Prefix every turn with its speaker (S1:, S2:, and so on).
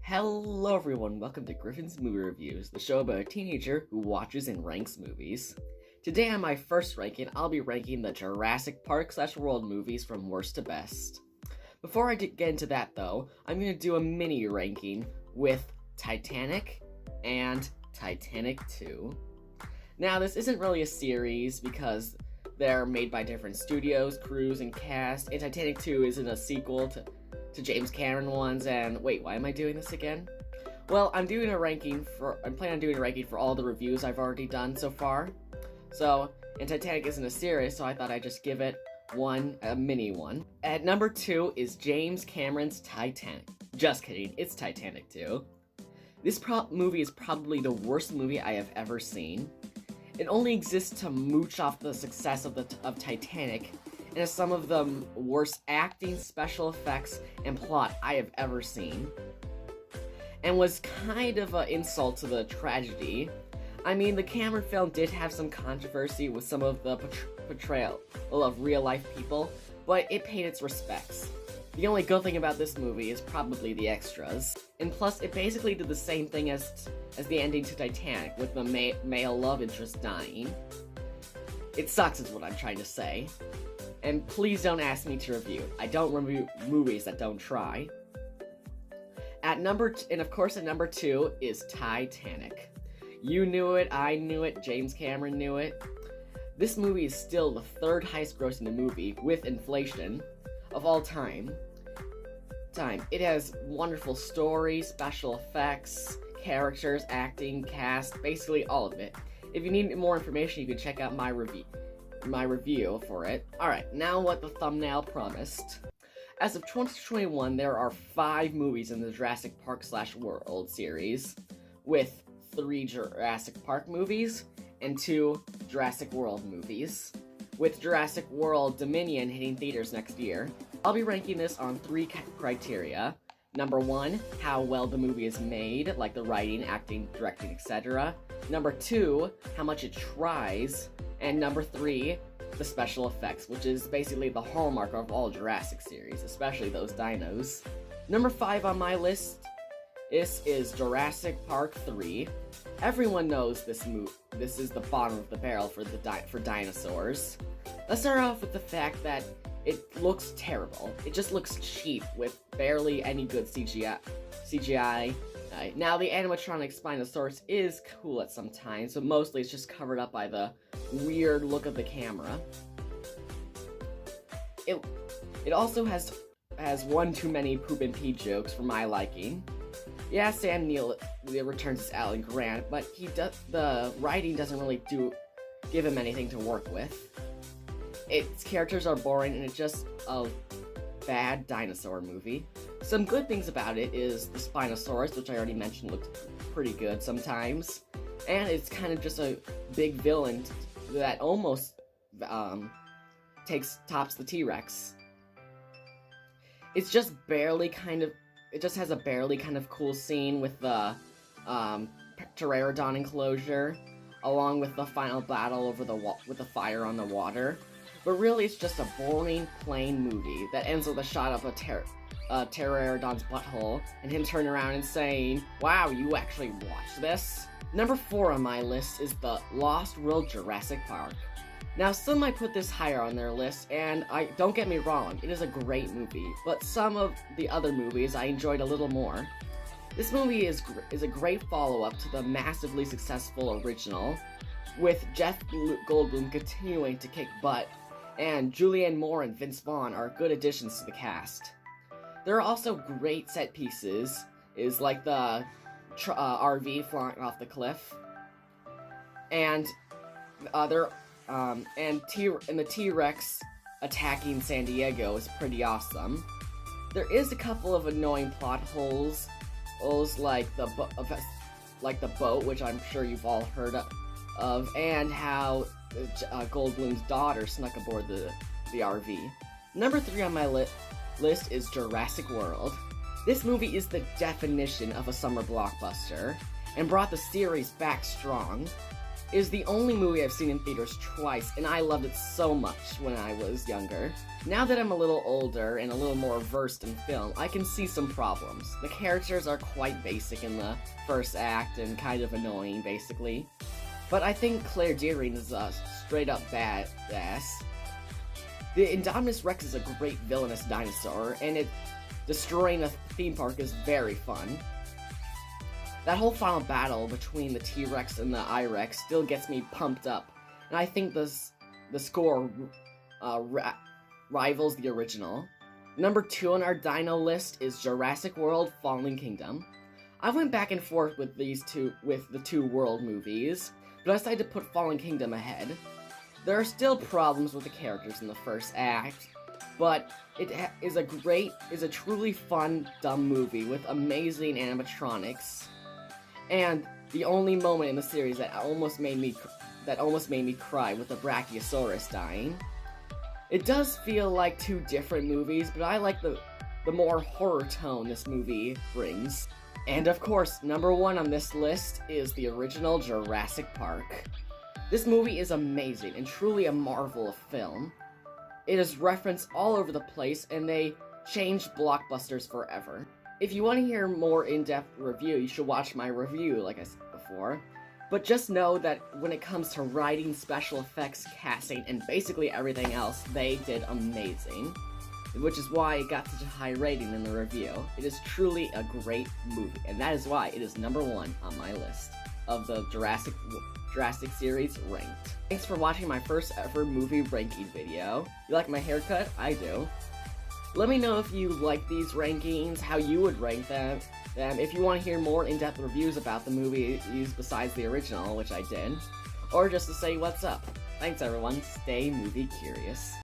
S1: Hello everyone, welcome to Griffin's Movie Reviews, the show about a teenager who watches and ranks movies. Today on my first ranking, I'll be ranking the Jurassic Park/World movies from worst to best. Before I get into that though, I'm going to do a mini ranking with Titanic and Titanic II. Now this isn't really a series because they're made by different studios, crews, and cast, and Titanic II isn't a sequel to James Cameron ones, and wait, why am I doing this again? Well, I'm planning on doing a ranking for all the reviews I've already done so far. And Titanic isn't a series, so I thought I'd just give it a mini one. At number 2 is James Cameron's Titanic. Just kidding, it's Titanic 2. This movie is probably the worst movie I have ever seen. It only exists to mooch off the success of Titanic, and has some of the worst acting, special effects, and plot I have ever seen. And was kind of an insult to the tragedy. I mean, the Cameron film did have some controversy with some of the portrayal of real-life people, but it paid its respects. The only good thing about this movie is probably the extras. And plus, it basically did the same thing as the ending to Titanic, with the male love interest dying. It sucks is what I'm trying to say. And please don't ask me to review. I don't review movies that don't try. At number 2 is Titanic. You knew it, I knew it, James Cameron knew it. This movie is still the third highest grossing movie, with inflation, of all time. It has wonderful story, special effects, characters, acting, cast, basically all of it. If you need more information, you can check out my review for it. Alright, now what the thumbnail promised. As of 2021, there are 5 movies in the Jurassic Park/World series, with 3 Jurassic Park movies and 2 Jurassic World movies, with Jurassic World Dominion hitting theaters next year. I'll be ranking this on 3 criteria. Number 1, how well the movie is made, like the writing, acting, directing, etc. Number 2, how much it tries. And number 3, the special effects, which is basically the hallmark of all Jurassic series, especially those dinos. Number 5 on my list is Jurassic Park 3. Everyone knows this is the bottom of the barrel for dinosaurs. Let's start off with the fact that it looks terrible. It just looks cheap with barely any good CGI. Now, the animatronic Spinosaurus is cool at some times, but mostly it's just covered up by the weird look of the camera. It also has one too many poop and pee jokes for my liking. Yeah, Sam Neill returns as Alan Grant, but the writing doesn't really give him anything to work with. Its characters are boring, and it's just a bad dinosaur movie. Some good things about it is the Spinosaurus, which I already mentioned looks pretty good sometimes. And it's kind of just a big villain that almost tops the T-Rex. It just has a barely kind of cool scene with the Pteranodon enclosure, along with the final battle with the fire on the water. But really, it's just a boring, plain movie that ends with a shot of a Pteranodon's butthole, and him turning around and saying, "Wow, you actually watched this?" Number 4 on my list is The Lost World Jurassic Park. Now, some might put this higher on their list, and don't get me wrong, it is a great movie, but some of the other movies I enjoyed a little more. This movie is a great follow-up to the massively successful original, with Jeff Goldblum continuing to kick butt, and Julianne Moore and Vince Vaughn are good additions to the cast. There are also great set pieces, like the RV flying off the cliff, and the T-Rex attacking San Diego is pretty awesome. There is a couple of annoying plot holes like the boat, which I'm sure you've all heard of, and how Goldblum's daughter snuck aboard the RV. Number 3 on my list is Jurassic World. This movie is the definition of a summer blockbuster, and brought the series back strong. is the only movie I've seen in theaters twice, and I loved it so much when I was younger. Now that I'm a little older and a little more versed in film, I can see some problems. The characters are quite basic in the first act and kind of annoying, basically. But I think Claire Deering is a straight-up badass. The Indominus Rex is a great villainous dinosaur, and destroying a theme park is very fun. That whole final battle between the T-Rex and the I-Rex still gets me pumped up, and I think the score rivals the original. Number 2 on our dino list is Jurassic World: Fallen Kingdom. I went back and forth with the two World movies, but I decided to put Fallen Kingdom ahead. There are still problems with the characters in the first act, but it is a truly fun, dumb movie with amazing animatronics. And the only moment in the series that almost made me cry with the Brachiosaurus dying. It does feel like two different movies, but I like the more horror tone this movie brings. And of course, number 1 on this list is the original Jurassic Park. This movie is amazing and truly a marvel of film. It is referenced all over the place, and they changed blockbusters forever. If you want to hear more in-depth review, you should watch my review, like I said before. But just know that when it comes to writing, special effects, casting, and basically everything else, they did amazing. Which is why it got such a high rating in the review. It is truly a great movie, and that is why it is number 1 on my list of the Jurassic series ranked. Thanks for watching my first ever movie ranking video. You like my haircut? I do. Let me know if you like these rankings, how you would rank them. If you want to hear more in-depth reviews about the movies besides the original, which I did, or just to say what's up. Thanks everyone, stay movie curious.